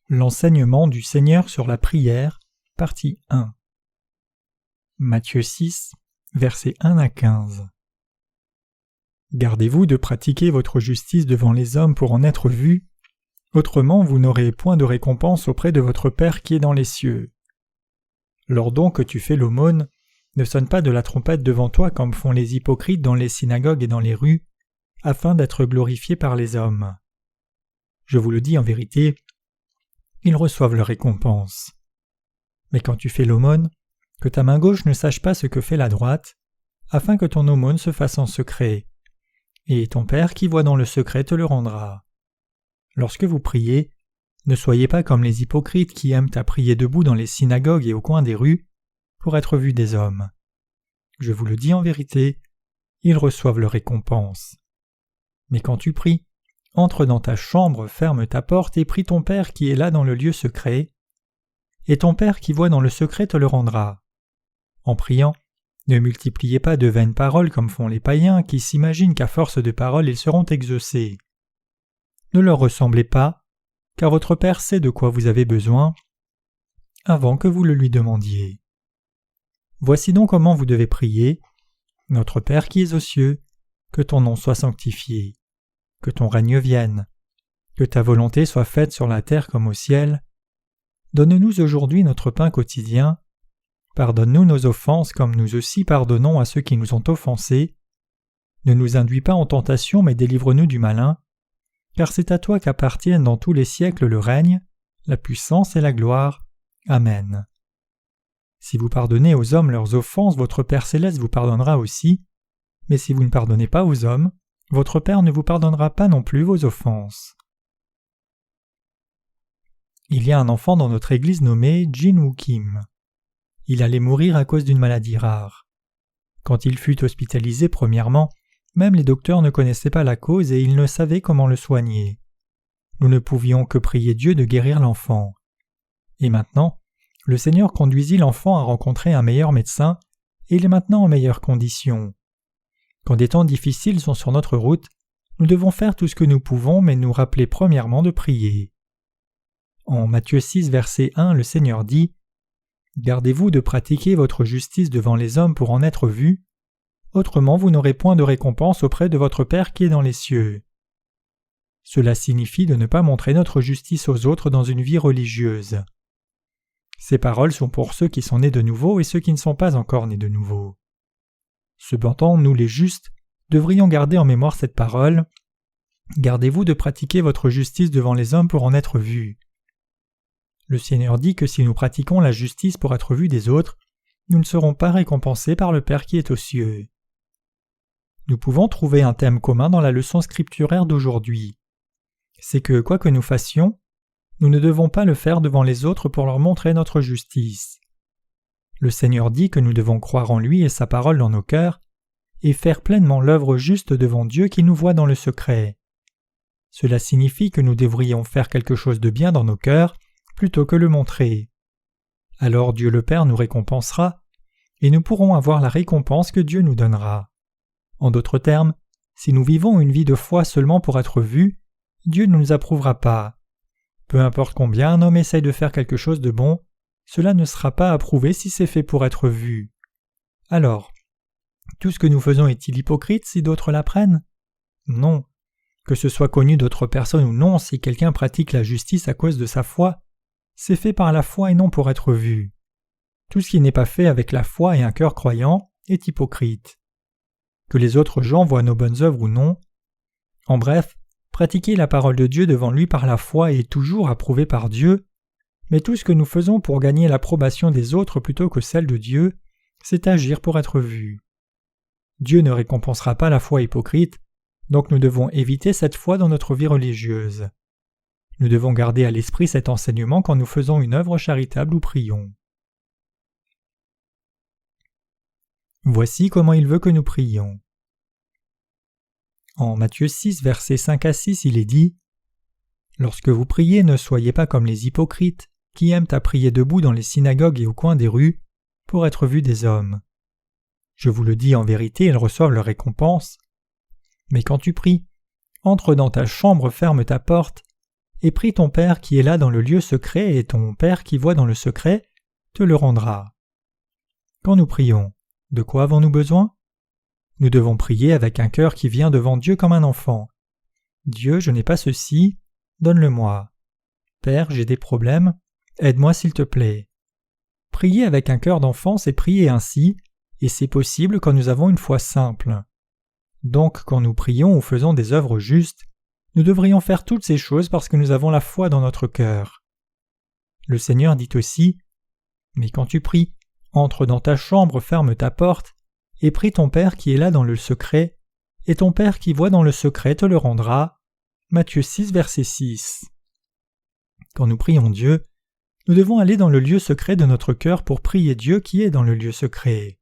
L'enseignement du Seigneur sur la prière, partie 1. Matthieu 6, versets 1 à 15. Gardez-vous de pratiquer votre justice devant les hommes pour en être vus, autrement vous n'aurez point de récompense auprès de votre Père qui est dans les cieux. Lors donc que tu fais l'aumône, ne sonne pas de la trompette devant toi comme font les hypocrites dans les synagogues et dans les rues, afin d'être glorifiés par les hommes. Je vous le dis en vérité, ils reçoivent leur récompense. Mais quand tu fais l'aumône, que ta main gauche ne sache pas ce que fait la droite, afin que ton aumône se fasse en secret. Et ton Père qui voit dans le secret te le rendra. Lorsque vous priez, ne soyez pas comme les hypocrites qui aiment à prier debout dans les synagogues et au coin des rues, pour être vus des hommes. Je vous le dis en vérité, ils reçoivent leur récompense. Mais quand tu pries, entre dans ta chambre, ferme ta porte et prie ton Père qui est là dans le lieu secret, et ton Père qui voit dans le secret te le rendra. En priant, ne multipliez pas de vaines paroles comme font les païens qui s'imaginent qu'à force de paroles ils seront exaucés. Ne leur ressemblez pas, car votre Père sait de quoi vous avez besoin, avant que vous le lui demandiez. Voici donc comment vous devez prier. Notre Père qui es aux cieux, que ton nom soit sanctifié. Que ton règne vienne, que ta volonté soit faite sur la terre comme au ciel. Donne-nous aujourd'hui notre pain quotidien. Pardonne-nous nos offenses comme nous aussi pardonnons à ceux qui nous ont offensés. Ne nous induis pas en tentation, mais délivre-nous du malin, car c'est à toi qu'appartiennent dans tous les siècles le règne, la puissance et la gloire. Amen. Si vous pardonnez aux hommes leurs offenses, votre Père céleste vous pardonnera aussi, mais si vous ne pardonnez pas aux hommes, votre Père ne vous pardonnera pas non plus vos offenses. Il y a un enfant dans notre église nommé Jin Woo Kim. Il allait mourir à cause d'une maladie rare. Quand il fut hospitalisé premièrement, même les docteurs ne connaissaient pas la cause et ils ne savaient comment le soigner. Nous ne pouvions que prier Dieu de guérir l'enfant. Et maintenant, le Seigneur conduisit l'enfant à rencontrer un meilleur médecin et il est maintenant en meilleure condition. Quand des temps difficiles sont sur notre route, nous devons faire tout ce que nous pouvons, mais nous rappeler premièrement de prier. En Matthieu 6, verset 1, le Seigneur dit « Gardez-vous de pratiquer votre justice devant les hommes pour en être vus, autrement vous n'aurez point de récompense auprès de votre Père qui est dans les cieux. » Cela signifie de ne pas montrer notre justice aux autres dans une vie religieuse. Ces paroles sont pour ceux qui sont nés de nouveau et ceux qui ne sont pas encore nés de nouveau. Cependant, nous les justes devrions garder en mémoire cette parole « Gardez-vous de pratiquer votre justice devant les hommes pour en être vus. » Le Seigneur dit que si nous pratiquons la justice pour être vus des autres, nous ne serons pas récompensés par le Père qui est aux cieux. Nous pouvons trouver un thème commun dans la leçon scripturaire d'aujourd'hui. C'est que, quoi que nous fassions, nous ne devons pas le faire devant les autres pour leur montrer notre justice. Le Seigneur dit que nous devons croire en lui et sa parole dans nos cœurs, et faire pleinement l'œuvre juste devant Dieu qui nous voit dans le secret. Cela signifie que nous devrions faire quelque chose de bien dans nos cœurs, plutôt que le montrer. Alors Dieu le Père nous récompensera, et nous pourrons avoir la récompense que Dieu nous donnera. En d'autres termes, si nous vivons une vie de foi seulement pour être vus, Dieu ne nous approuvera pas. Peu importe combien un homme essaye de faire quelque chose de bon, cela ne sera pas approuvé si c'est fait pour être vu. Alors, tout ce que nous faisons est-il hypocrite si d'autres l'apprennent ? Non. Que ce soit connu d'autres personnes ou non, si quelqu'un pratique la justice à cause de sa foi, c'est fait par la foi et non pour être vu. Tout ce qui n'est pas fait avec la foi et un cœur croyant est hypocrite. Que les autres gens voient nos bonnes œuvres ou non. En bref, pratiquer la parole de Dieu devant lui par la foi est toujours approuvé par Dieu, mais tout ce que nous faisons pour gagner l'approbation des autres plutôt que celle de Dieu, c'est agir pour être vu. Dieu ne récompensera pas la foi hypocrite, donc nous devons éviter cette foi dans notre vie religieuse. Nous devons garder à l'esprit cet enseignement quand nous faisons une œuvre charitable ou prions. Voici comment il veut que nous prions. En Matthieu 6, versets 5 à 6, il est dit « Lorsque vous priez, ne soyez pas comme les hypocrites, qui aiment à prier debout dans les synagogues et au coin des rues, pour être vus des hommes. Je vous le dis en vérité, ils reçoivent leur récompense. Mais quand tu pries, entre dans ta chambre, ferme ta porte, et prie ton Père qui est là dans le lieu secret, et ton Père qui voit dans le secret te le rendra. Quand nous prions, de quoi avons-nous besoin? Nous devons prier avec un cœur qui vient devant Dieu comme un enfant. Dieu, je n'ai pas ceci, donne-le-moi. Père, j'ai des problèmes, aide-moi s'il te plaît. Prier avec un cœur d'enfant, c'est prier ainsi, et c'est possible quand nous avons une foi simple. Donc, quand nous prions ou faisons des œuvres justes, nous devrions faire toutes ces choses parce que nous avons la foi dans notre cœur. Le Seigneur dit aussi, « Mais quand tu pries, entre dans ta chambre, ferme ta porte, et prie ton Père qui est là dans le secret, et ton Père qui voit dans le secret te le rendra. » Matthieu 6, verset 6. Quand nous prions Dieu, nous devons aller dans le lieu secret de notre cœur pour prier Dieu qui est dans le lieu secret.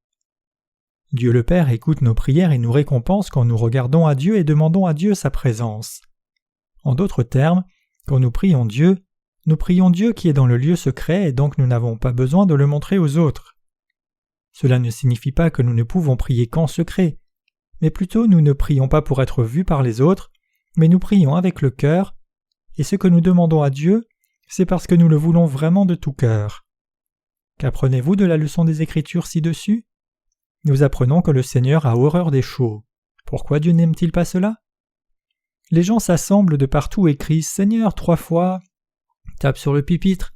Dieu le Père écoute nos prières et nous récompense quand nous regardons à Dieu et demandons à Dieu sa présence. En d'autres termes, quand nous prions Dieu qui est dans le lieu secret et donc nous n'avons pas besoin de le montrer aux autres. Cela ne signifie pas que nous ne pouvons prier qu'en secret, mais plutôt nous ne prions pas pour être vus par les autres, mais nous prions avec le cœur, et ce que nous demandons à Dieu, c'est parce que nous le voulons vraiment de tout cœur. Qu'apprenez-vous de la leçon des Écritures ci-dessus? Nous apprenons que le Seigneur a horreur des chaux. Pourquoi Dieu n'aime-t-il pas cela? Les gens s'assemblent de partout et crient « Seigneur » 3 fois, tapent sur le pupitre,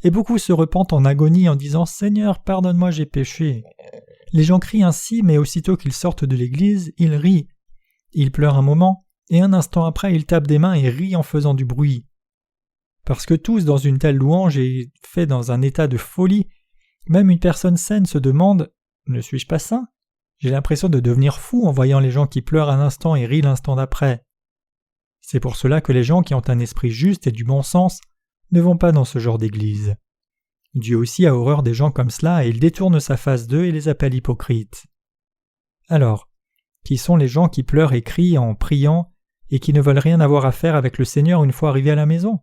et beaucoup se repentent en agonie en disant « Seigneur, pardonne-moi, j'ai péché ». Les gens crient ainsi, mais aussitôt qu'ils sortent de l'église, ils rient. Ils pleurent un moment, et un instant après, ils tapent des mains et rient en faisant du bruit. Parce que tous dans une telle louange est fait dans un état de folie, même une personne saine se demande « Ne suis-je pas sain? J'ai l'impression de devenir fou en voyant les gens qui pleurent un instant et rient l'instant d'après. » C'est pour cela que les gens qui ont un esprit juste et du bon sens ne vont pas dans ce genre d'église. Dieu aussi a horreur des gens comme cela et il détourne sa face d'eux et les appelle hypocrites. Alors, qui sont les gens qui pleurent et crient en priant et qui ne veulent rien avoir à faire avec le Seigneur une fois arrivés à la maison?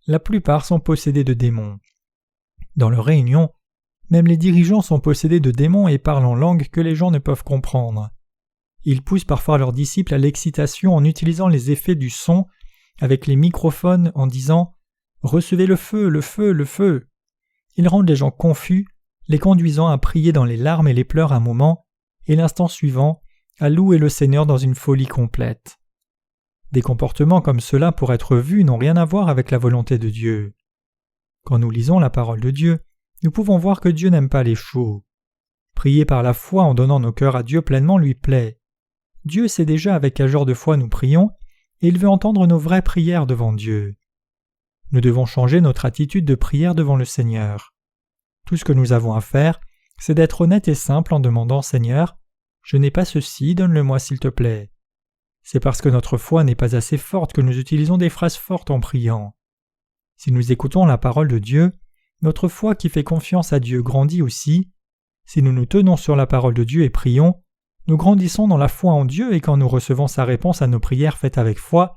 La plupart sont possédés de démons. Dans leurs réunions, même les dirigeants sont possédés de démons et parlent en langues que les gens ne peuvent comprendre. Ils poussent parfois leurs disciples à l'excitation en utilisant les effets du son avec les microphones en disant « Recevez le feu, le feu, le feu ». Ils rendent les gens confus, les conduisant à prier dans les larmes et les pleurs un moment, et l'instant suivant, à louer le Seigneur dans une folie complète. Des comportements comme cela pour être vus n'ont rien à voir avec la volonté de Dieu. Quand nous lisons la parole de Dieu, nous pouvons voir que Dieu n'aime pas les shows. Prier par la foi en donnant nos cœurs à Dieu pleinement lui plaît. Dieu sait déjà avec quel genre de foi nous prions, et il veut entendre nos vraies prières devant Dieu. Nous devons changer notre attitude de prière devant le Seigneur. Tout ce que nous avons à faire, c'est d'être honnête et simple en demandant « Seigneur, je n'ai pas ceci, donne-le-moi s'il te plaît ». C'est parce que notre foi n'est pas assez forte que nous utilisons des phrases fortes en priant. Si nous écoutons la parole de Dieu, notre foi qui fait confiance à Dieu grandit aussi. Si nous nous tenons sur la parole de Dieu et prions, nous grandissons dans la foi en Dieu et quand nous recevons sa réponse à nos prières faites avec foi,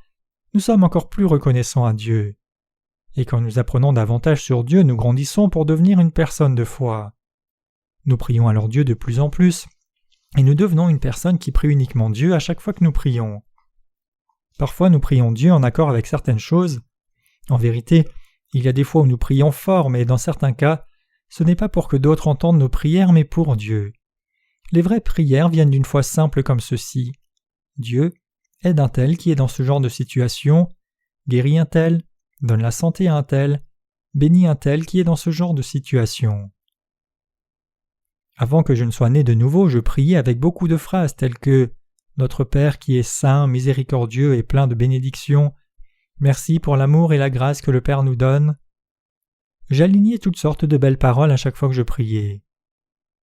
nous sommes encore plus reconnaissants à Dieu. Et quand nous apprenons davantage sur Dieu, nous grandissons pour devenir une personne de foi. Nous prions alors Dieu de plus en plus, et nous devenons une personne qui prie uniquement Dieu à chaque fois que nous prions. Parfois nous prions Dieu en accord avec certaines choses. En vérité, il y a des fois où nous prions fort, mais dans certains cas, ce n'est pas pour que d'autres entendent nos prières, mais pour Dieu. Les vraies prières viennent d'une foi simple comme ceci. Dieu, aide un tel qui est dans ce genre de situation, guéris un tel, donne la santé à un tel, bénis un tel qui est dans ce genre de situation. Avant que je ne sois né de nouveau, je priais avec beaucoup de phrases telles que « Notre Père qui est saint, miséricordieux et plein de bénédictions, merci pour l'amour et la grâce que le Père nous donne. » J'alignais toutes sortes de belles paroles à chaque fois que je priais.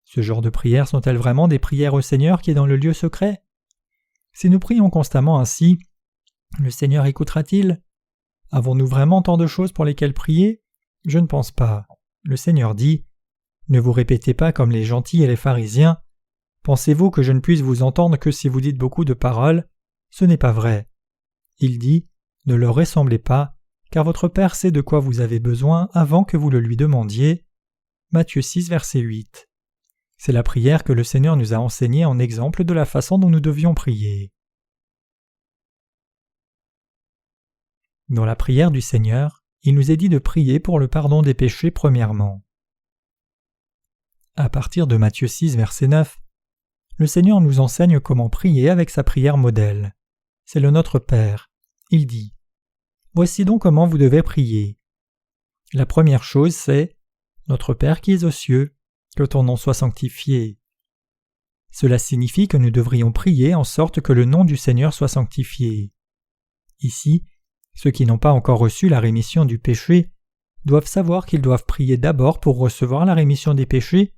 Ce genre de prières sont-elles vraiment des prières au Seigneur qui est dans le lieu secret? Si nous prions constamment ainsi, le Seigneur écoutera-t-il? Avons-nous vraiment tant de choses pour lesquelles prier? Je ne pense pas. Le Seigneur dit « Ne vous répétez pas comme les gentils et les pharisiens. Pensez-vous que je ne puisse vous entendre que si vous dites beaucoup de paroles? Ce n'est pas vrai. » Il dit « Ne leur ressemblez pas, car votre Père sait de quoi vous avez besoin avant que vous le lui demandiez. » Matthieu 6, verset 8. C'est la prière que le Seigneur nous a enseignée en exemple de la façon dont nous devions prier. Dans la prière du Seigneur, il nous est dit de prier pour le pardon des péchés premièrement. À partir de Matthieu 6, verset 9, le Seigneur nous enseigne comment prier avec sa prière modèle. C'est le Notre Père. Il dit « Voici donc comment vous devez prier. » La première chose, c'est « Notre Père qui es aux cieux, que ton nom soit sanctifié. » Cela signifie que nous devrions prier en sorte que le nom du Seigneur soit sanctifié. Ici, ceux qui n'ont pas encore reçu la rémission du péché doivent savoir qu'ils doivent prier d'abord pour recevoir la rémission des péchés,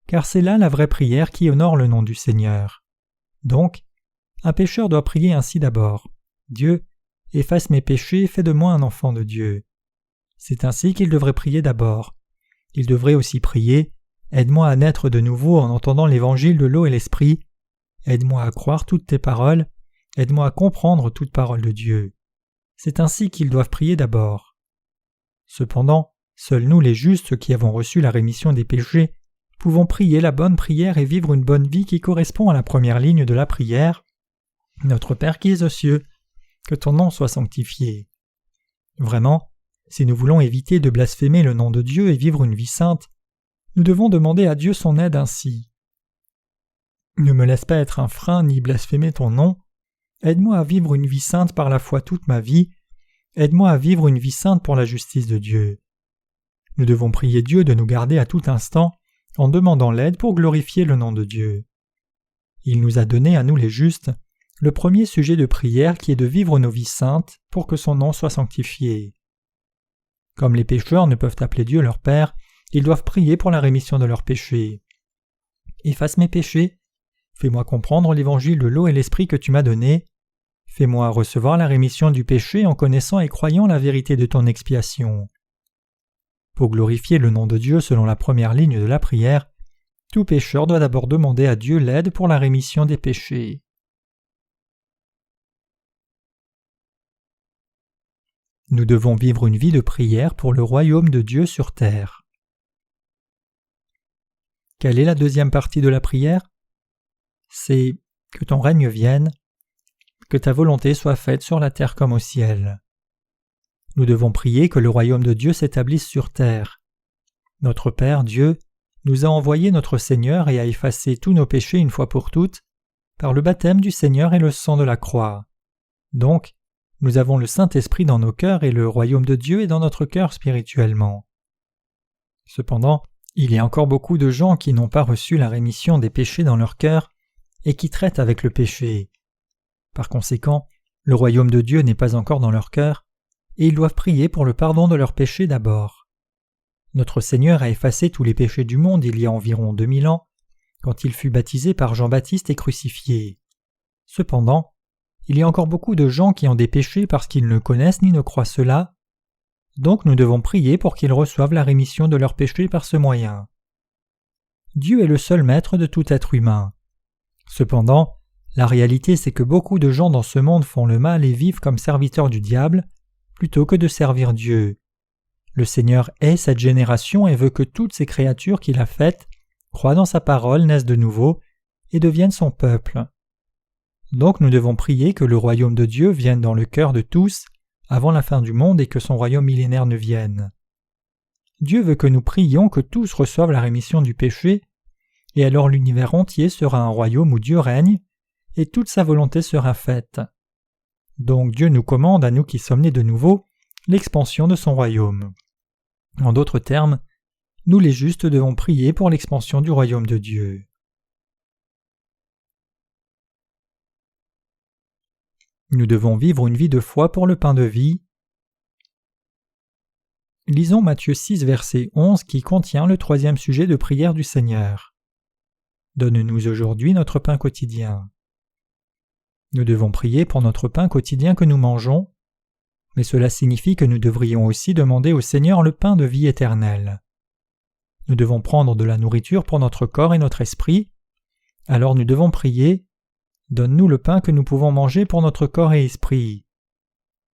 car c'est là la vraie prière qui honore le nom du Seigneur. Donc, un pécheur doit prier ainsi d'abord. « Dieu, efface mes péchés et fais de moi un enfant de Dieu. » C'est ainsi qu'il devrait prier d'abord. Il devrait aussi prier « Aide-moi à naître de nouveau en entendant l'évangile de l'eau et l'esprit. Aide-moi à croire toutes tes paroles. Aide-moi à comprendre toute parole de Dieu. » C'est ainsi qu'ils doivent prier d'abord. Cependant, seuls nous les justes qui avons reçu la rémission des péchés pouvons prier la bonne prière et vivre une bonne vie qui correspond à la première ligne de la prière. « Notre Père qui es aux cieux, que ton nom soit sanctifié. » Vraiment, si nous voulons éviter de blasphémer le nom de Dieu et vivre une vie sainte, nous devons demander à Dieu son aide ainsi. Ne me laisse pas être un frein ni blasphémer ton nom. Aide-moi à vivre une vie sainte par la foi toute ma vie. Aide-moi à vivre une vie sainte pour la justice de Dieu. Nous devons prier Dieu de nous garder à tout instant en demandant l'aide pour glorifier le nom de Dieu. Il nous a donné à nous les justes le premier sujet de prière qui est de vivre nos vies saintes pour que son nom soit sanctifié. Comme les pécheurs ne peuvent appeler Dieu leur Père, ils doivent prier pour la rémission de leurs péchés. Efface mes péchés, fais-moi comprendre l'évangile de l'eau et l'esprit que tu m'as donné, fais-moi recevoir la rémission du péché en connaissant et croyant la vérité de ton expiation. Pour glorifier le nom de Dieu selon la première ligne de la prière, tout pécheur doit d'abord demander à Dieu l'aide pour la rémission des péchés. Nous devons vivre une vie de prière pour le royaume de Dieu sur terre. Quelle est la deuxième partie de la prière? C'est que ton règne vienne, que ta volonté soit faite sur la terre comme au ciel. Nous devons prier que le royaume de Dieu s'établisse sur terre. Notre Père, Dieu, nous a envoyé notre Seigneur et a effacé tous nos péchés une fois pour toutes par le baptême du Seigneur et le sang de la croix. Donc, nous avons le Saint-Esprit dans nos cœurs et le royaume de Dieu est dans notre cœur spirituellement. Cependant, il y a encore beaucoup de gens qui n'ont pas reçu la rémission des péchés dans leur cœur et qui traitent avec le péché. Par conséquent, le royaume de Dieu n'est pas encore dans leur cœur et ils doivent prier pour le pardon de leurs péchés d'abord. Notre Seigneur a effacé tous les péchés du monde il y a environ 2000 ans, quand il fut baptisé par Jean-Baptiste et crucifié. Cependant, il y a encore beaucoup de gens qui ont des péchés parce qu'ils ne connaissent ni ne croient cela. Donc nous devons prier pour qu'ils reçoivent la rémission de leurs péchés par ce moyen. Dieu est le seul maître de tout être humain. Cependant, la réalité c'est que beaucoup de gens dans ce monde font le mal et vivent comme serviteurs du diable, plutôt que de servir Dieu. Le Seigneur hait cette génération et veut que toutes ces créatures qu'il a faites croient dans sa parole, naissent de nouveau et deviennent son peuple. Donc nous devons prier que le royaume de Dieu vienne dans le cœur de tous avant la fin du monde et que son royaume millénaire ne vienne. Dieu veut que nous prions que tous reçoivent la rémission du péché, et alors l'univers entier sera un royaume où Dieu règne, et toute sa volonté sera faite. Donc Dieu nous commande, à nous qui sommes nés de nouveau, l'expansion de son royaume. En d'autres termes, nous les justes devons prier pour l'expansion du royaume de Dieu. Nous devons vivre une vie de foi pour le pain de vie. Lisons Matthieu 6, verset 11 qui contient le troisième sujet de prière du Seigneur. Donne-nous aujourd'hui notre pain quotidien. Nous devons prier pour notre pain quotidien que nous mangeons, mais cela signifie que nous devrions aussi demander au Seigneur le pain de vie éternelle. Nous devons prendre de la nourriture pour notre corps et notre esprit, alors nous devons prier « Donne-nous le pain que nous pouvons manger pour notre corps et esprit. »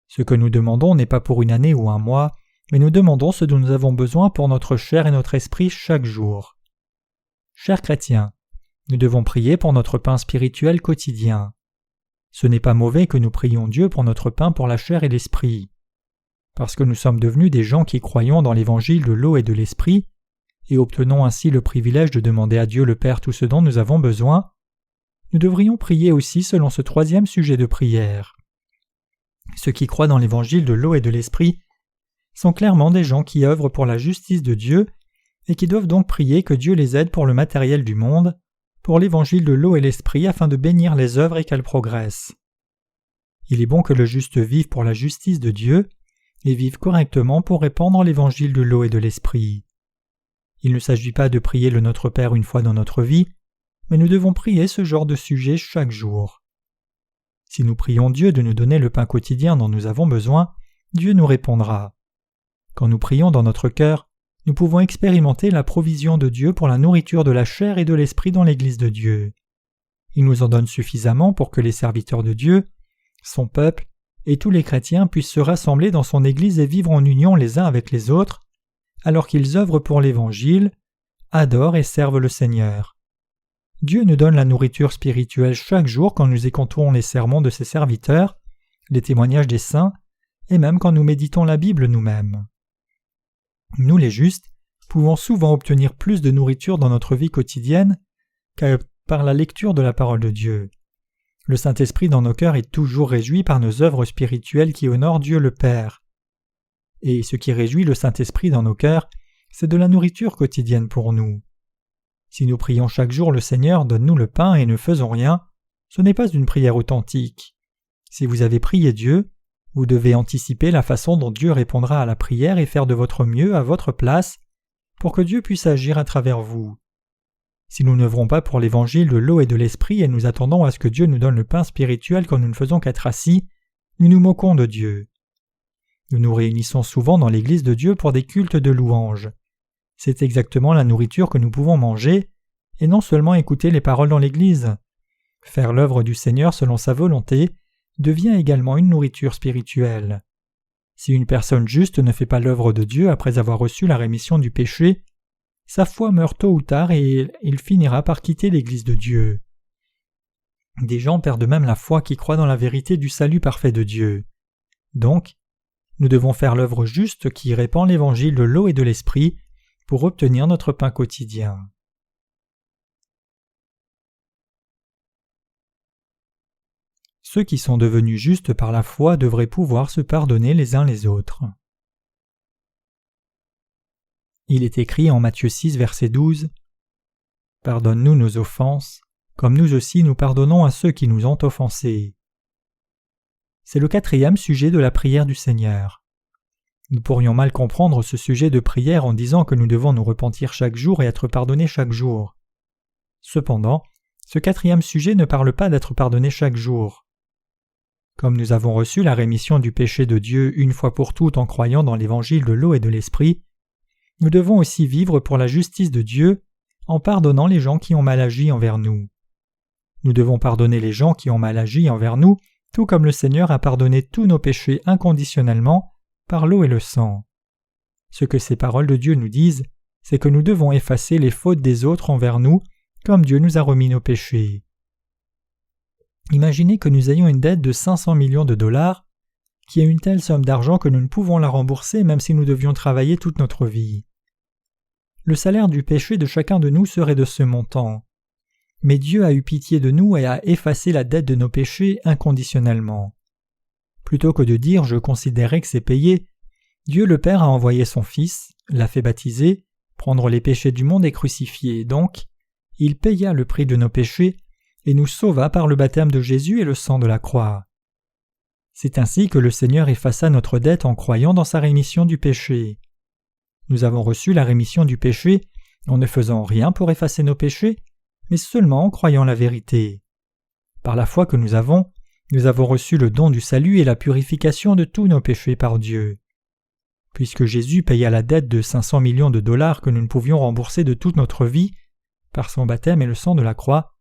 Ce que nous demandons n'est pas pour une année ou un mois, mais nous demandons ce dont nous avons besoin pour notre chair et notre esprit chaque jour. Chers chrétiens, nous devons prier pour notre pain spirituel quotidien. Ce n'est pas mauvais que nous prions Dieu pour notre pain pour la chair et l'esprit. parce que nous sommes devenus des gens qui croyons dans l'évangile de l'eau et de l'esprit, et obtenons ainsi le privilège de demander à Dieu le Père tout ce dont nous avons besoin, nous devrions prier aussi selon ce troisième sujet de prière. Ceux qui croient dans l'évangile de l'eau et de l'esprit sont clairement des gens qui œuvrent pour la justice de Dieu et qui doivent donc prier que Dieu les aide pour le matériel du monde, pour l'évangile de l'eau et l'esprit afin de bénir les œuvres et qu'elles progressent. Il est bon que le juste vive pour la justice de Dieu et vive correctement pour répandre l'évangile de l'eau et de l'esprit. Il ne s'agit pas de prier le Notre Père une fois dans notre vie, mais nous devons prier ce genre de sujet chaque jour. Si nous prions Dieu de nous donner le pain quotidien dont nous avons besoin, Dieu nous répondra. Quand nous prions dans notre cœur, nous pouvons expérimenter la provision de Dieu pour la nourriture de la chair et de l'esprit dans l'Église de Dieu. Il nous en donne suffisamment pour que les serviteurs de Dieu, son peuple et tous les chrétiens puissent se rassembler dans son Église et vivre en union les uns avec les autres, alors qu'ils œuvrent pour l'Évangile, adorent et servent le Seigneur. Dieu nous donne la nourriture spirituelle chaque jour quand nous écoutons les sermons de ses serviteurs, les témoignages des saints, et même quand nous méditons la Bible nous-mêmes. Nous les justes pouvons souvent obtenir plus de nourriture dans notre vie quotidienne que par la lecture de la parole de Dieu. Le Saint-Esprit dans nos cœurs est toujours réjoui par nos œuvres spirituelles qui honorent Dieu le Père. Et ce qui réjouit le Saint-Esprit dans nos cœurs, c'est de la nourriture quotidienne pour nous. Si nous prions chaque jour le Seigneur, donne-nous le pain et ne faisons rien, ce n'est pas une prière authentique. Si vous avez prié Dieu, vous devez anticiper la façon dont Dieu répondra à la prière et faire de votre mieux à votre place pour que Dieu puisse agir à travers vous. Si nous n'œuvrons pas pour l'évangile de l'eau et de l'esprit et nous attendons à ce que Dieu nous donne le pain spirituel quand nous ne faisons qu'être assis, nous nous moquons de Dieu. Nous nous réunissons souvent dans l'Église de Dieu pour des cultes de louanges. C'est exactement la nourriture que nous pouvons manger, et non seulement écouter les paroles dans l'Église. Faire l'œuvre du Seigneur selon sa volonté devient également une nourriture spirituelle. Si une personne juste ne fait pas l'œuvre de Dieu après avoir reçu la rémission du péché, sa foi meurt tôt ou tard et il finira par quitter l'Église de Dieu. Des gens perdent même la foi qui croient dans la vérité du salut parfait de Dieu. Donc, nous devons faire l'œuvre juste qui répand l'évangile de l'eau et de l'esprit pour obtenir notre pain quotidien. Ceux qui sont devenus justes par la foi devraient pouvoir se pardonner les uns les autres. Il est écrit en Matthieu 6, verset 12 « Pardonne-nous nos offenses, comme nous aussi nous pardonnons à ceux qui nous ont offensés. » C'est le quatrième sujet de la prière du Seigneur. Nous pourrions mal comprendre ce sujet de prière en disant que nous devons nous repentir chaque jour et être pardonnés chaque jour. Cependant, ce quatrième sujet ne parle pas d'être pardonné chaque jour. Comme nous avons reçu la rémission du péché de Dieu une fois pour toutes en croyant dans l'évangile de l'eau et de l'esprit, nous devons aussi vivre pour la justice de Dieu en pardonnant les gens qui ont mal agi envers nous. Nous devons pardonner les gens qui ont mal agi envers nous, tout comme le Seigneur a pardonné tous nos péchés inconditionnellement par l'eau et le sang. Ce que ces paroles de Dieu nous disent, c'est que nous devons effacer les fautes des autres envers nous, comme Dieu nous a remis nos péchés. Imaginez que nous ayons une dette de 500 millions de dollars, qui est une telle somme d'argent que nous ne pouvons la rembourser même si nous devions travailler toute notre vie. Le salaire du péché de chacun de nous serait de ce montant. Mais Dieu a eu pitié de nous et a effacé la dette de nos péchés inconditionnellement. Plutôt que de dire « je considérais que c'est payé », Dieu le Père a envoyé son Fils, l'a fait baptiser, prendre les péchés du monde et crucifier. Donc, il paya le prix de nos péchés et nous sauva par le baptême de Jésus et le sang de la croix. C'est ainsi que le Seigneur effaça notre dette en croyant dans sa rémission du péché. Nous avons reçu la rémission du péché en ne faisant rien pour effacer nos péchés, mais seulement en croyant la vérité. Par la foi que nous avons reçu le don du salut et la purification de tous nos péchés par Dieu. Puisque Jésus paya la dette de 500 millions de dollars que nous ne pouvions rembourser de toute notre vie, par son baptême et le sang de la croix,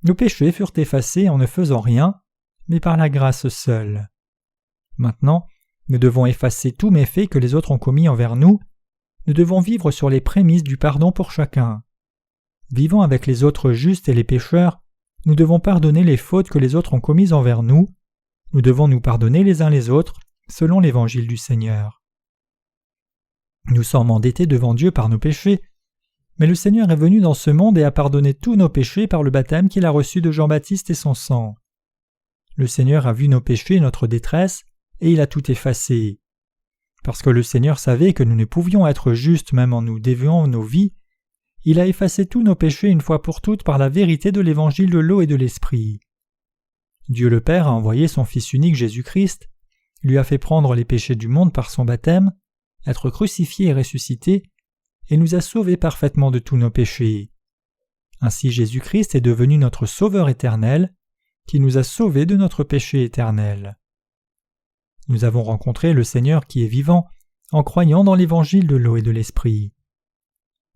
nos péchés furent effacés en ne faisant rien, mais par la grâce seule. Maintenant, nous devons effacer tous méfaits que les autres ont commis envers nous. Nous devons vivre sur les prémices du pardon pour chacun. Vivant avec les autres justes et les pécheurs, nous devons pardonner les fautes que les autres ont commises envers nous. Nous devons nous pardonner les uns les autres, selon l'évangile du Seigneur. Nous sommes endettés devant Dieu par nos péchés, mais le Seigneur est venu dans ce monde et a pardonné tous nos péchés par le baptême qu'il a reçu de Jean-Baptiste et son sang. Le Seigneur a vu nos péchés et notre détresse, et il a tout effacé. Parce que le Seigneur savait que nous ne pouvions être justes même en nous déviant nos vies, il a effacé tous nos péchés une fois pour toutes par la vérité de l'évangile de l'eau et de l'esprit. Dieu le Père a envoyé son Fils unique Jésus-Christ, lui a fait prendre les péchés du monde par son baptême, être crucifié et ressuscité, et nous a sauvés parfaitement de tous nos péchés. Ainsi Jésus-Christ est devenu notre Sauveur éternel, qui nous a sauvés de notre péché éternel. Nous avons rencontré le Seigneur qui est vivant en croyant dans l'évangile de l'eau et de l'esprit.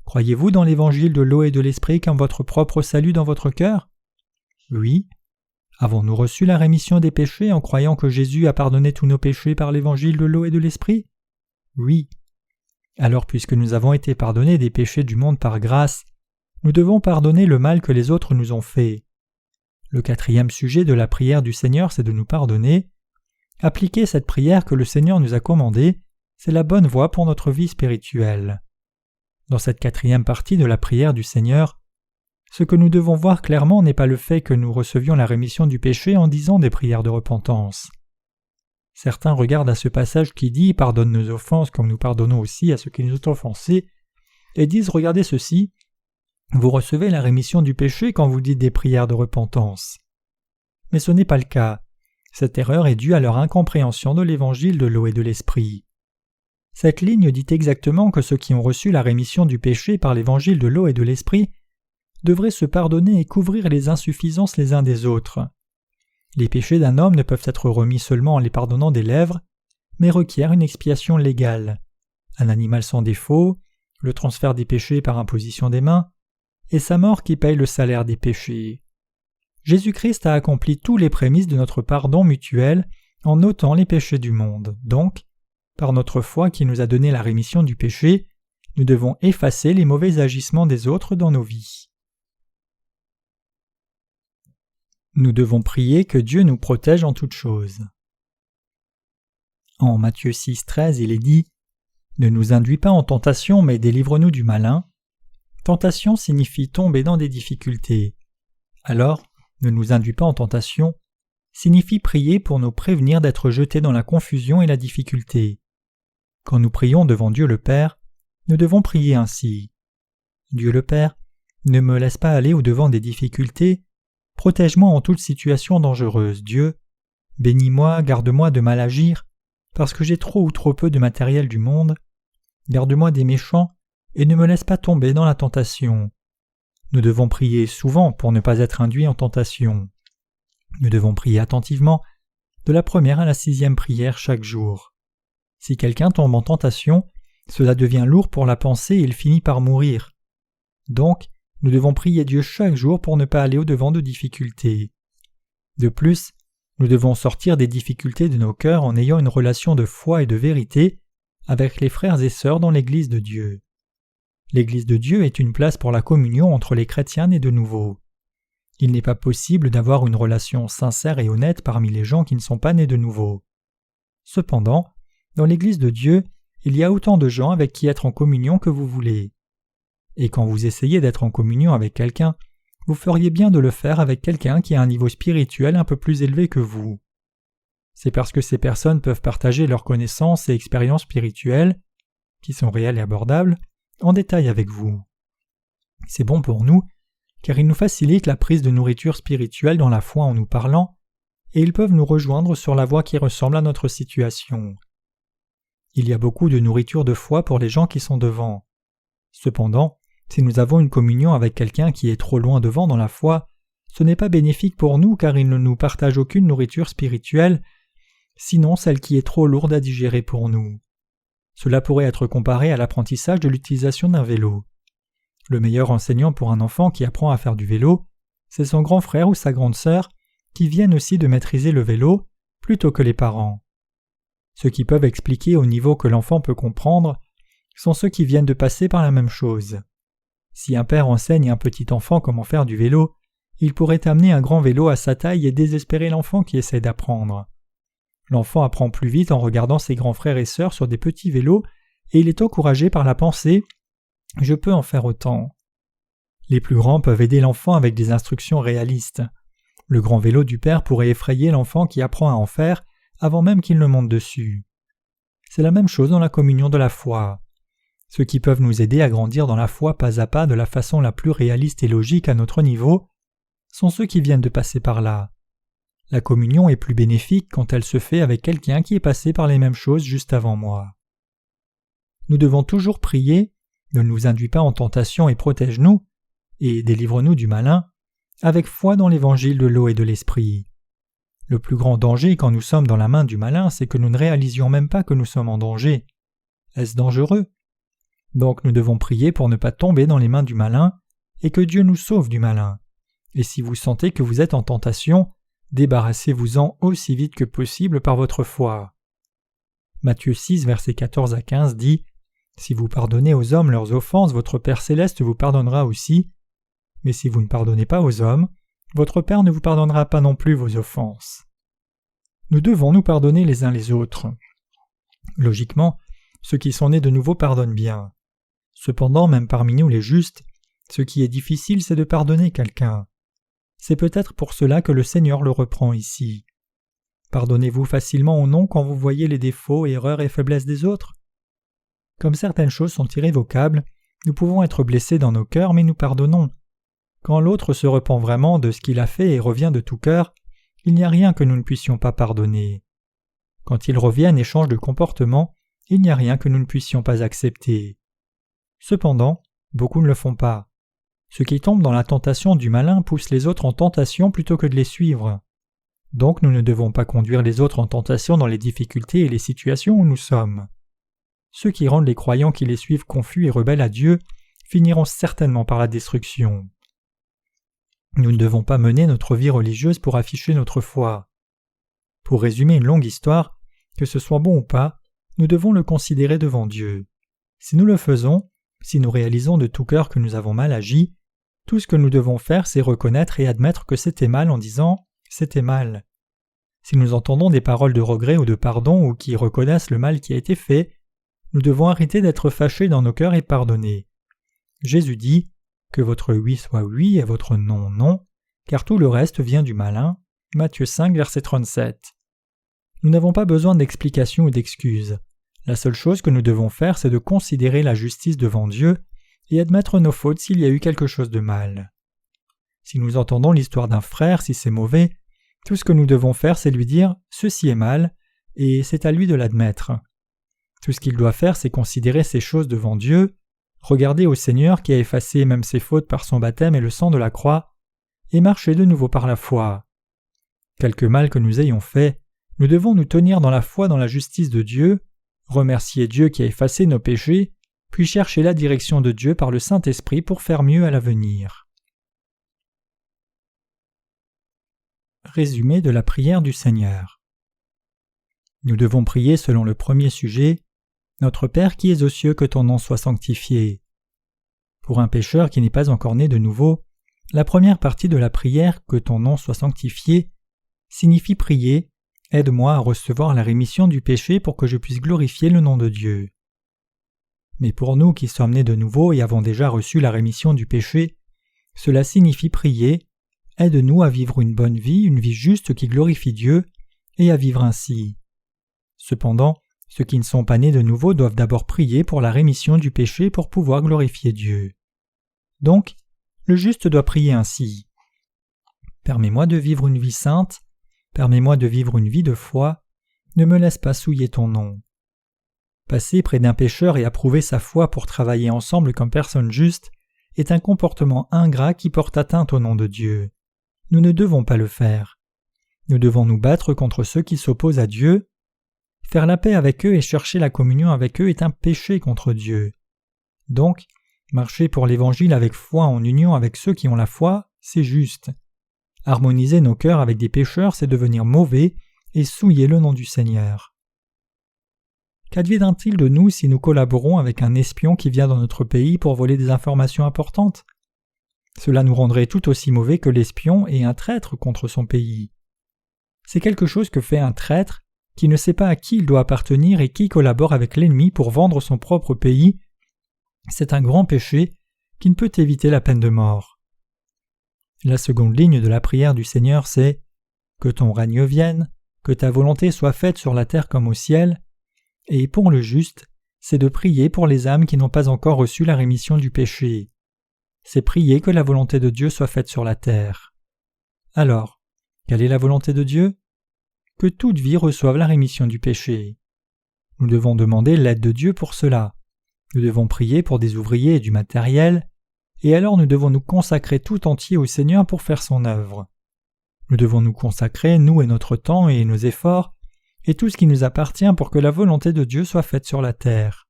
Croyez-vous dans l'évangile de l'eau et de l'esprit comme votre propre salut dans votre cœur? Oui. Avons-nous reçu la rémission des péchés en croyant que Jésus a pardonné tous nos péchés par l'évangile de l'eau et de l'esprit? Oui. Alors puisque nous avons été pardonnés des péchés du monde par grâce, nous devons pardonner le mal que les autres nous ont fait. Le 4e sujet de la prière du Seigneur, c'est de nous pardonner. Appliquer cette prière que le Seigneur nous a commandée, c'est la bonne voie pour notre vie spirituelle. Dans cette 4e partie de la prière du Seigneur, ce que nous devons voir clairement n'est pas le fait que nous recevions la rémission du péché en disant des prières de repentance. Certains regardent à ce passage qui dit « Pardonne nos offenses comme nous pardonnons aussi à ceux qui nous ont offensés » et disent « Regardez ceci, vous recevez la rémission du péché quand vous dites des prières de repentance. » Mais ce n'est pas le cas. Cette erreur est due à leur incompréhension de l'évangile de l'eau et de l'esprit. Cette ligne dit exactement que ceux qui ont reçu la rémission du péché par l'évangile de l'eau et de l'esprit devraient se pardonner et couvrir les insuffisances les uns des autres. Les péchés d'un homme ne peuvent être remis seulement en les pardonnant des lèvres, mais requièrent une expiation légale, un animal sans défaut, le transfert des péchés par imposition des mains, et sa mort qui paye le salaire des péchés. Jésus-Christ a accompli tous les prémices de notre pardon mutuel en ôtant les péchés du monde. Donc, par notre foi qui nous a donné la rémission du péché, nous devons effacer les mauvais agissements des autres dans nos vies. Nous devons prier que Dieu nous protège en toutes choses. En Matthieu 6,13, il est dit « Ne nous induis pas en tentation, mais délivre-nous du malin ». Tentation signifie tomber dans des difficultés. Alors, ne nous induis pas en tentation signifie prier pour nous prévenir d'être jetés dans la confusion et la difficulté. Quand nous prions devant Dieu le Père, nous devons prier ainsi. Dieu le Père, ne me laisse pas aller au-devant des difficultés, protège-moi en toute situation dangereuse, Dieu. Bénis-moi, garde-moi de mal agir, parce que j'ai trop ou trop peu de matériel du monde. Garde-moi des méchants, et ne me laisse pas tomber dans la tentation. Nous devons prier souvent pour ne pas être induits en tentation. Nous devons prier attentivement, de la première à la 6e prière chaque jour. Si quelqu'un tombe en tentation, cela devient lourd pour la pensée et il finit par mourir. Donc, nous devons prier Dieu chaque jour pour ne pas aller au-devant de difficultés. De plus, nous devons sortir des difficultés de nos cœurs en ayant une relation de foi et de vérité avec les frères et sœurs dans l'Église de Dieu. L'Église de Dieu est une place pour la communion entre les chrétiens nés de nouveau. Il n'est pas possible d'avoir une relation sincère et honnête parmi les gens qui ne sont pas nés de nouveau. Cependant, dans l'Église de Dieu, il y a autant de gens avec qui être en communion que vous voulez. Et quand vous essayez d'être en communion avec quelqu'un, vous feriez bien de le faire avec quelqu'un qui a un niveau spirituel un peu plus élevé que vous. C'est parce que ces personnes peuvent partager leurs connaissances et expériences spirituelles, qui sont réelles et abordables, en détail avec vous. C'est bon pour nous, car ils nous facilitent la prise de nourriture spirituelle dans la foi en nous parlant, et ils peuvent nous rejoindre sur la voie qui ressemble à notre situation. Il y a beaucoup de nourriture de foi pour les gens qui sont devant. Cependant, si nous avons une communion avec quelqu'un qui est trop loin devant dans la foi, ce n'est pas bénéfique pour nous car il ne nous partage aucune nourriture spirituelle, sinon celle qui est trop lourde à digérer pour nous. Cela pourrait être comparé à l'apprentissage de l'utilisation d'un vélo. Le meilleur enseignant pour un enfant qui apprend à faire du vélo, c'est son grand frère ou sa grande sœur qui viennent aussi de maîtriser le vélo plutôt que les parents. Ceux qui peuvent expliquer au niveau que l'enfant peut comprendre sont ceux qui viennent de passer par la même chose. Si un père enseigne à un petit enfant comment faire du vélo, il pourrait amener un grand vélo à sa taille et désespérer l'enfant qui essaie d'apprendre. L'enfant apprend plus vite en regardant ses grands frères et sœurs sur des petits vélos et il est encouragé par la pensée « Je peux en faire autant ». Les plus grands peuvent aider l'enfant avec des instructions réalistes. Le grand vélo du père pourrait effrayer l'enfant qui apprend à en faire avant même qu'il ne monte dessus. C'est la même chose dans la communion de la foi. Ceux qui peuvent nous aider à grandir dans la foi pas à pas de la façon la plus réaliste et logique à notre niveau sont ceux qui viennent de passer par là. La communion est plus bénéfique quand elle se fait avec quelqu'un qui est passé par les mêmes choses juste avant moi. Nous devons toujours prier, ne nous induis pas en tentation et protège-nous, et délivre-nous du malin, avec foi dans l'évangile de l'eau et de l'esprit. Le plus grand danger quand nous sommes dans la main du malin, c'est que nous ne réalisions même pas que nous sommes en danger. Est-ce dangereux? Donc nous devons prier pour ne pas tomber dans les mains du malin et que Dieu nous sauve du malin. Et si vous sentez que vous êtes en tentation, débarrassez-vous-en aussi vite que possible par votre foi. Matthieu 6, versets 14 à 15 dit « Si vous pardonnez aux hommes leurs offenses, votre Père céleste vous pardonnera aussi. Mais si vous ne pardonnez pas aux hommes, votre Père ne vous pardonnera pas non plus vos offenses. » Nous devons nous pardonner les uns les autres. Logiquement, ceux qui sont nés de nouveau pardonnent bien. Cependant, même parmi nous les justes, ce qui est difficile, c'est de pardonner quelqu'un. C'est peut-être pour cela que le Seigneur le reprend ici. Pardonnez-vous facilement ou non quand vous voyez les défauts, erreurs et faiblesses des autres? Comme certaines choses sont irrévocables, nous pouvons être blessés dans nos cœurs, mais nous pardonnons. Quand l'autre se repent vraiment de ce qu'il a fait et revient de tout cœur, il n'y a rien que nous ne puissions pas pardonner. Quand ils reviennent et changent de comportement, il n'y a rien que nous ne puissions pas accepter. Cependant, beaucoup ne le font pas. Ceux qui tombent dans la tentation du malin poussent les autres en tentation plutôt que de les suivre. Donc nous ne devons pas conduire les autres en tentation dans les difficultés et les situations où nous sommes. Ceux qui rendent les croyants qui les suivent confus et rebelles à Dieu finiront certainement par la destruction. Nous ne devons pas mener notre vie religieuse pour afficher notre foi. Pour résumer une longue histoire, que ce soit bon ou pas, nous devons le considérer devant Dieu. Si nous le faisons, si nous réalisons de tout cœur que nous avons mal agi, tout ce que nous devons faire, c'est reconnaître et admettre que c'était mal en disant « c'était mal ». Si nous entendons des paroles de regret ou de pardon ou qui reconnaissent le mal qui a été fait, nous devons arrêter d'être fâchés dans nos cœurs et pardonner. Jésus dit « que votre oui soit oui et votre non non, car tout le reste vient du malin » Matthieu 5, verset 37. Nous n'avons pas besoin d'explications ou d'excuses. La seule chose que nous devons faire, c'est de considérer la justice devant Dieu et admettre nos fautes s'il y a eu quelque chose de mal. Si nous entendons l'histoire d'un frère, si c'est mauvais, tout ce que nous devons faire, c'est lui dire « ceci est mal » et c'est à lui de l'admettre. Tout ce qu'il doit faire, c'est considérer ces choses devant Dieu, regarder au Seigneur qui a effacé même ses fautes par son baptême et le sang de la croix, et marcher de nouveau par la foi. Quelque mal que nous ayons fait, nous devons nous tenir dans la foi dans la justice de Dieu, remercier Dieu qui a effacé nos péchés, puis chercher la direction de Dieu par le Saint-Esprit pour faire mieux à l'avenir. Résumé de la prière du Seigneur. Nous devons prier selon le premier sujet « Notre Père qui es aux cieux, que ton nom soit sanctifié ». Pour un pécheur qui n'est pas encore né de nouveau, la première partie de la prière « Que ton nom soit sanctifié » signifie prier « Aide-moi à recevoir la rémission du péché pour que je puisse glorifier le nom de Dieu ». Mais pour nous qui sommes nés de nouveau et avons déjà reçu la rémission du péché, cela signifie prier « Aide-nous à vivre une bonne vie, une vie juste qui glorifie Dieu, et à vivre ainsi ». Cependant, ceux qui ne sont pas nés de nouveau doivent d'abord prier pour la rémission du péché pour pouvoir glorifier Dieu. Donc, le juste doit prier ainsi. Permets-moi de vivre une vie sainte, permets-moi de vivre une vie de foi, ne me laisse pas souiller ton nom. Passer près d'un pécheur et approuver sa foi pour travailler ensemble comme personnes justes est un comportement ingrat qui porte atteinte au nom de Dieu. Nous ne devons pas le faire. Nous devons nous battre contre ceux qui s'opposent à Dieu. Faire la paix avec eux et chercher la communion avec eux est un péché contre Dieu. Donc, marcher pour l'Évangile avec foi en union avec ceux qui ont la foi, c'est juste. Harmoniser nos cœurs avec des pécheurs, c'est devenir mauvais et souiller le nom du Seigneur. Qu'adviendra-t-il de nous si nous collaborons avec un espion qui vient dans notre pays pour voler des informations importantes? Cela nous rendrait tout aussi mauvais que l'espion et un traître contre son pays. C'est quelque chose que fait un traître qui ne sait pas à qui il doit appartenir et qui collabore avec l'ennemi pour vendre son propre pays, c'est un grand péché qui ne peut éviter la peine de mort. La seconde ligne de la prière du Seigneur, c'est « Que ton règne vienne, que ta volonté soit faite sur la terre comme au ciel », et pour le juste, c'est de prier pour les âmes qui n'ont pas encore reçu la rémission du péché. C'est prier que la volonté de Dieu soit faite sur la terre. Alors, quelle est la volonté de Dieu ? Que toute vie reçoive la rémission du péché. Nous devons demander l'aide de Dieu pour cela. Nous devons prier pour des ouvriers et du matériel, et alors nous devons nous consacrer tout entier au Seigneur pour faire son œuvre. Nous devons nous consacrer, nous et notre temps et nos efforts, et tout ce qui nous appartient pour que la volonté de Dieu soit faite sur la terre.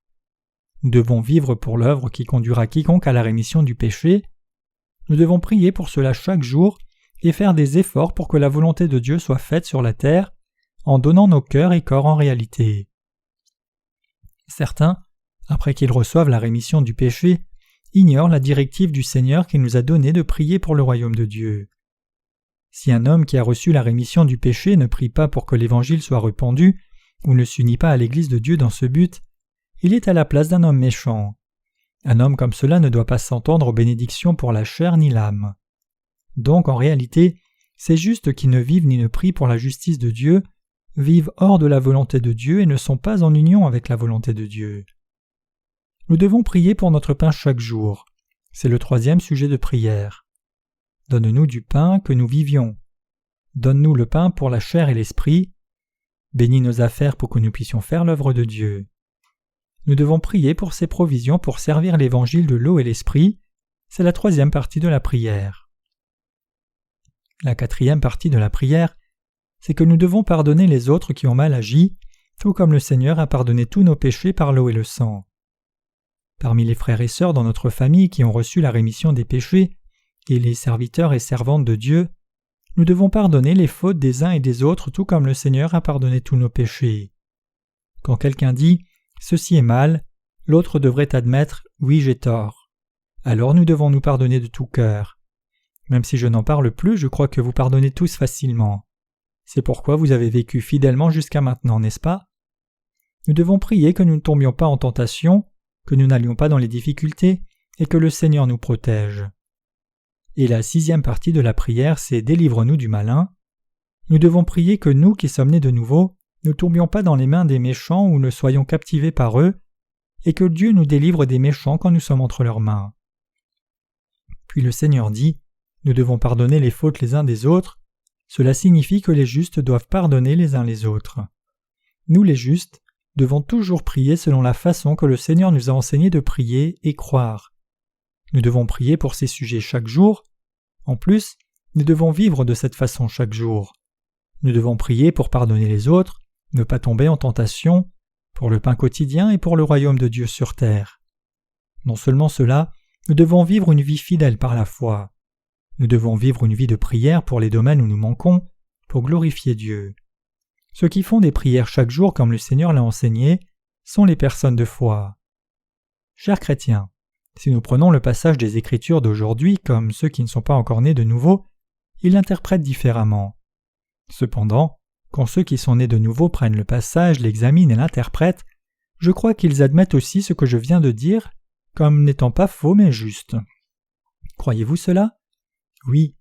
Nous devons vivre pour l'œuvre qui conduira quiconque à la rémission du péché. Nous devons prier pour cela chaque jour et faire des efforts pour que la volonté de Dieu soit faite sur la terre, en donnant nos cœurs et corps en réalité. Certains, après qu'ils reçoivent la rémission du péché, ignorent la directive du Seigneur qui nous a donné de prier pour le royaume de Dieu. Si un homme qui a reçu la rémission du péché ne prie pas pour que l'Évangile soit répandu, ou ne s'unit pas à l'Église de Dieu dans ce but, il est à la place d'un homme méchant. Un homme comme cela ne doit pas s'entendre aux bénédictions pour la chair ni l'âme. Donc en réalité, ces justes qui ne vivent ni ne prient pour la justice de Dieu vivent hors de la volonté de Dieu et ne sont pas en union avec la volonté de Dieu. Nous devons prier pour notre pain chaque jour. C'est le troisième sujet de prière. Donne-nous du pain que nous vivions. Donne-nous le pain pour la chair et l'esprit. Bénis nos affaires pour que nous puissions faire l'œuvre de Dieu. Nous devons prier pour ces provisions pour servir l'évangile de l'eau et l'esprit. C'est la troisième partie de la prière. La quatrième partie de la prière, c'est que nous devons pardonner les autres qui ont mal agi, tout comme le Seigneur a pardonné tous nos péchés par l'eau et le sang. Parmi les frères et sœurs dans notre famille qui ont reçu la rémission des péchés, et les serviteurs et servantes de Dieu, nous devons pardonner les fautes des uns et des autres tout comme le Seigneur a pardonné tous nos péchés. Quand quelqu'un dit « ceci est mal », l'autre devrait admettre « oui, j'ai tort ». Alors nous devons nous pardonner de tout cœur. Même si je n'en parle plus, je crois que vous pardonnez tous facilement. C'est pourquoi vous avez vécu fidèlement jusqu'à maintenant, n'est-ce pas ? Nous devons prier que nous ne tombions pas en tentation, que nous n'allions pas dans les difficultés et que le Seigneur nous protège. Et la sixième partie de la prière, c'est « Délivre-nous du malin ». Nous devons prier que nous qui sommes nés de nouveau ne tombions pas dans les mains des méchants ou ne soyons captivés par eux, et que Dieu nous délivre des méchants quand nous sommes entre leurs mains. Puis le Seigneur dit « Nous devons pardonner les fautes les uns des autres ». Cela signifie que les justes doivent pardonner les uns les autres. Nous les justes devons toujours prier selon la façon que le Seigneur nous a enseigné de prier et croire. Nous devons prier pour ces sujets chaque jour. En plus, nous devons vivre de cette façon chaque jour. Nous devons prier pour pardonner les autres, ne pas tomber en tentation, pour le pain quotidien et pour le royaume de Dieu sur terre. Non seulement cela, nous devons vivre une vie fidèle par la foi. Nous devons vivre une vie de prière pour les domaines où nous manquons, pour glorifier Dieu. Ceux qui font des prières chaque jour comme le Seigneur l'a enseigné sont les personnes de foi. Chers chrétiens, si nous prenons le passage des Écritures d'aujourd'hui comme ceux qui ne sont pas encore nés de nouveau, ils l'interprètent différemment. Cependant, quand ceux qui sont nés de nouveau prennent le passage, l'examinent et l'interprètent, je crois qu'ils admettent aussi ce que je viens de dire comme n'étant pas faux mais juste. Croyez-vous cela ? Oui.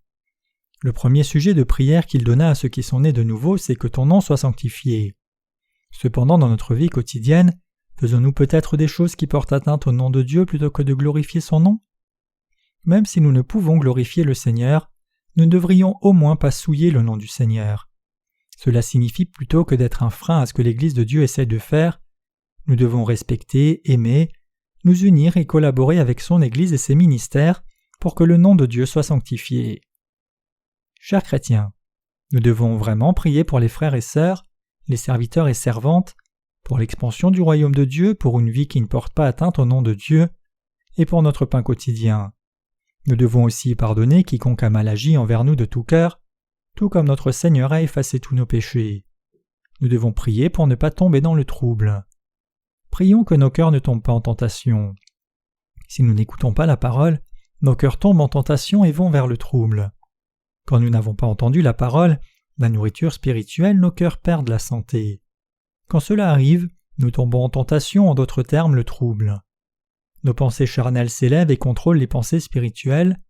Le premier sujet de prière qu'il donna à ceux qui sont nés de nouveau, c'est que ton nom soit sanctifié. Cependant, dans notre vie quotidienne, faisons-nous peut-être des choses qui portent atteinte au nom de Dieu plutôt que de glorifier son nom ? Même si nous ne pouvons glorifier le Seigneur, nous ne devrions au moins pas souiller le nom du Seigneur. Cela signifie plutôt que d'être un frein à ce que l'Église de Dieu essaie de faire, nous devons respecter, aimer, nous unir et collaborer avec son Église et ses ministères pour que le nom de Dieu soit sanctifié. Chers chrétiens, nous devons vraiment prier pour les frères et sœurs, les serviteurs et servantes, pour l'expansion du royaume de Dieu, pour une vie qui ne porte pas atteinte au nom de Dieu, et pour notre pain quotidien. Nous devons aussi pardonner quiconque a mal agi envers nous de tout cœur, tout comme notre Seigneur a effacé tous nos péchés. Nous devons prier pour ne pas tomber dans le trouble. Prions que nos cœurs ne tombent pas en tentation. Si nous n'écoutons pas la parole, nos cœurs tombent en tentation et vont vers le trouble. Quand nous n'avons pas entendu la parole, la nourriture spirituelle, nos cœurs perdent la santé. Quand cela arrive, nous tombons en tentation, en d'autres termes le trouble. Nos pensées charnelles s'élèvent et contrôlent les pensées spirituelles.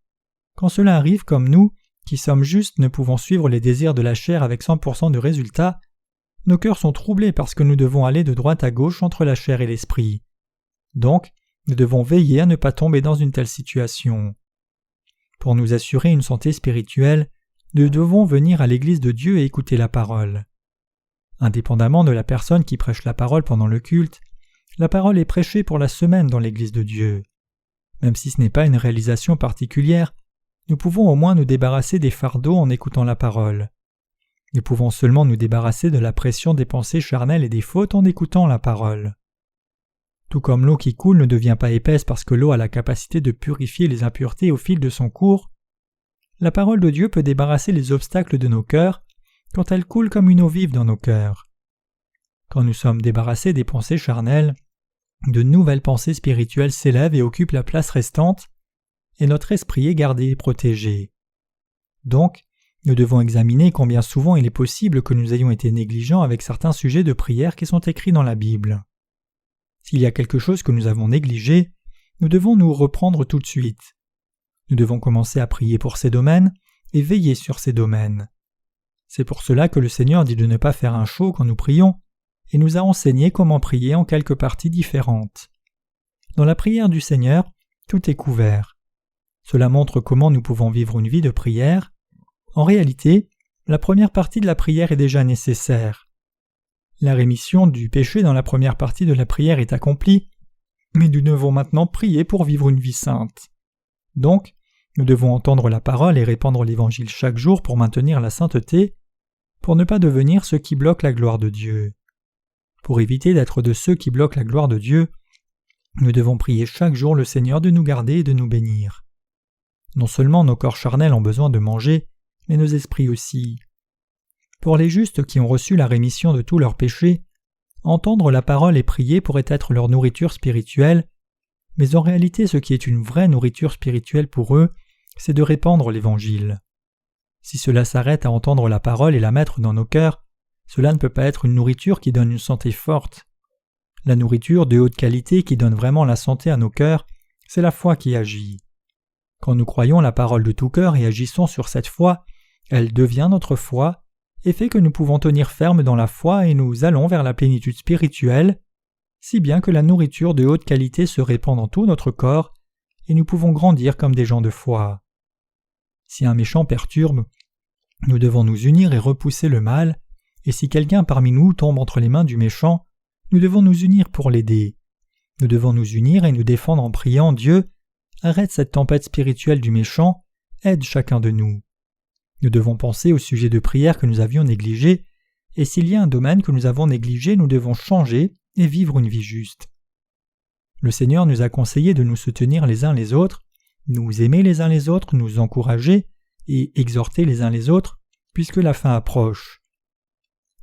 Quand cela arrive, comme nous, qui sommes justes, ne pouvons suivre les désirs de la chair avec 100% de résultats, nos cœurs sont troublés parce que nous devons aller de droite à gauche entre la chair et l'esprit. Donc, nous devons veiller à ne pas tomber dans une telle situation. Pour nous assurer une santé spirituelle, nous devons venir à l'Église de Dieu et écouter la parole. Indépendamment de la personne qui prêche la parole pendant le culte, la parole est prêchée pour la semaine dans l'Église de Dieu. Même si ce n'est pas une réalisation particulière, nous pouvons au moins nous débarrasser des fardeaux en écoutant la parole. Nous pouvons seulement nous débarrasser de la pression des pensées charnelles et des fautes en écoutant la parole. Tout comme l'eau qui coule ne devient pas épaisse parce que l'eau a la capacité de purifier les impuretés au fil de son cours, la parole de Dieu peut débarrasser les obstacles de nos cœurs quand elle coule comme une eau vive dans nos cœurs. Quand nous sommes débarrassés des pensées charnelles, de nouvelles pensées spirituelles s'élèvent et occupent la place restante, et notre esprit est gardé et protégé. Donc, nous devons examiner combien souvent il est possible que nous ayons été négligents avec certains sujets de prière qui sont écrits dans la Bible. S'il y a quelque chose que nous avons négligé, nous devons nous reprendre tout de suite. Nous devons commencer à prier pour ces domaines et veiller sur ces domaines. C'est pour cela que le Seigneur dit de ne pas faire un show quand nous prions, et nous a enseigné comment prier en quelques parties différentes. Dans la prière du Seigneur, tout est couvert. Cela montre comment nous pouvons vivre une vie de prière. En réalité, la première partie de la prière est déjà nécessaire. La rémission du péché dans la première partie de la prière est accomplie, mais nous devons maintenant prier pour vivre une vie sainte. Donc, nous devons entendre la parole et répandre l'Évangile chaque jour pour maintenir la sainteté, pour ne pas devenir ceux qui bloquent la gloire de Dieu. Pour éviter d'être de ceux qui bloquent la gloire de Dieu, nous devons prier chaque jour le Seigneur de nous garder et de nous bénir. Non seulement nos corps charnels ont besoin de manger, mais nos esprits aussi. Pour les justes qui ont reçu la rémission de tous leurs péchés, entendre la parole et prier pourrait être leur nourriture spirituelle, mais en réalité ce qui est une vraie nourriture spirituelle pour eux, c'est de répandre l'Évangile. Si cela s'arrête à entendre la parole et la mettre dans nos cœurs, cela ne peut pas être une nourriture qui donne une santé forte. La nourriture de haute qualité qui donne vraiment la santé à nos cœurs, c'est la foi qui agit. Quand nous croyons la parole de tout cœur et agissons sur cette foi, elle devient notre foi et fait que nous pouvons tenir ferme dans la foi et nous allons vers la plénitude spirituelle, si bien que la nourriture de haute qualité se répand dans tout notre corps et nous pouvons grandir comme des gens de foi. Si un méchant perturbe, nous devons nous unir et repousser le mal, et si quelqu'un parmi nous tombe entre les mains du méchant, nous devons nous unir pour l'aider. Nous devons nous unir et nous défendre en priant « Dieu, arrête cette tempête spirituelle du méchant, aide chacun de nous ». Nous devons penser au sujet de prière que nous avions négligé, et s'il y a un domaine que nous avons négligé, nous devons changer et vivre une vie juste. Le Seigneur nous a conseillé de nous soutenir les uns les autres, nous aimer les uns les autres, nous encourager et exhorter les uns les autres, puisque la fin approche.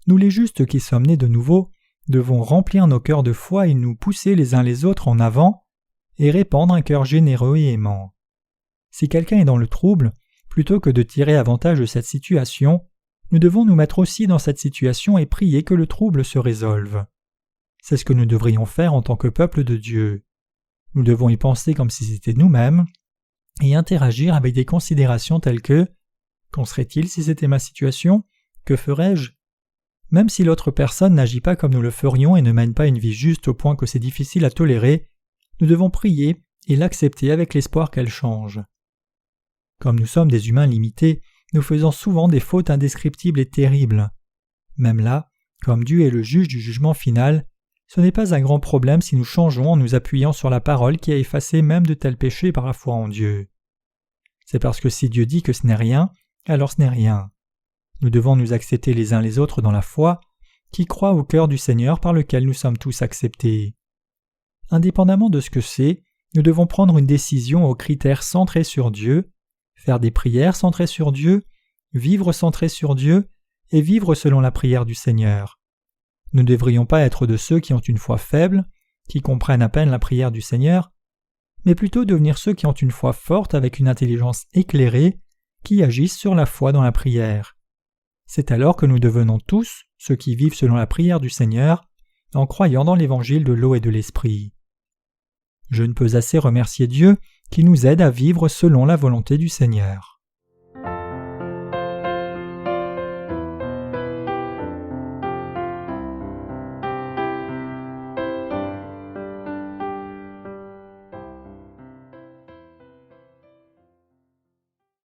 Nous les justes qui sommes nés de nouveau, devons remplir nos cœurs de foi et nous pousser les uns les autres en avant et répandre un cœur généreux et aimant. Si quelqu'un est dans le trouble, plutôt que de tirer avantage de cette situation, nous devons nous mettre aussi dans cette situation et prier que le trouble se résolve. C'est ce que nous devrions faire en tant que peuple de Dieu. Nous devons y penser comme si c'était nous-mêmes et interagir avec des considérations telles que « Qu'en serait-il si c'était ma situation ? Que ferais-je » Même si l'autre personne n'agit pas comme nous le ferions et ne mène pas une vie juste au point que c'est difficile à tolérer, nous devons prier et l'accepter avec l'espoir qu'elle change. Comme nous sommes des humains limités, nous faisons souvent des fautes indescriptibles et terribles. Même là, comme Dieu est le juge du jugement final, ce n'est pas un grand problème si nous changeons en nous appuyant sur la parole qui a effacé même de tels péchés par la foi en Dieu. C'est parce que si Dieu dit que ce n'est rien, alors ce n'est rien. Nous devons nous accepter les uns les autres dans la foi, qui croit au cœur du Seigneur par lequel nous sommes tous acceptés. Indépendamment de ce que c'est, nous devons prendre une décision aux critères centrés sur Dieu, faire des prières centrées sur Dieu, vivre centrés sur Dieu et vivre selon la prière du Seigneur. Nous ne devrions pas être de ceux qui ont une foi faible, qui comprennent à peine la prière du Seigneur, mais plutôt devenir ceux qui ont une foi forte avec une intelligence éclairée, qui agissent sur la foi dans la prière. c'est alors que nous devenons tous ceux qui vivent selon la prière du Seigneur, en croyant dans l'évangile de l'eau et de l'esprit. Je ne peux assez remercier Dieu qui nous aide à vivre selon la volonté du Seigneur.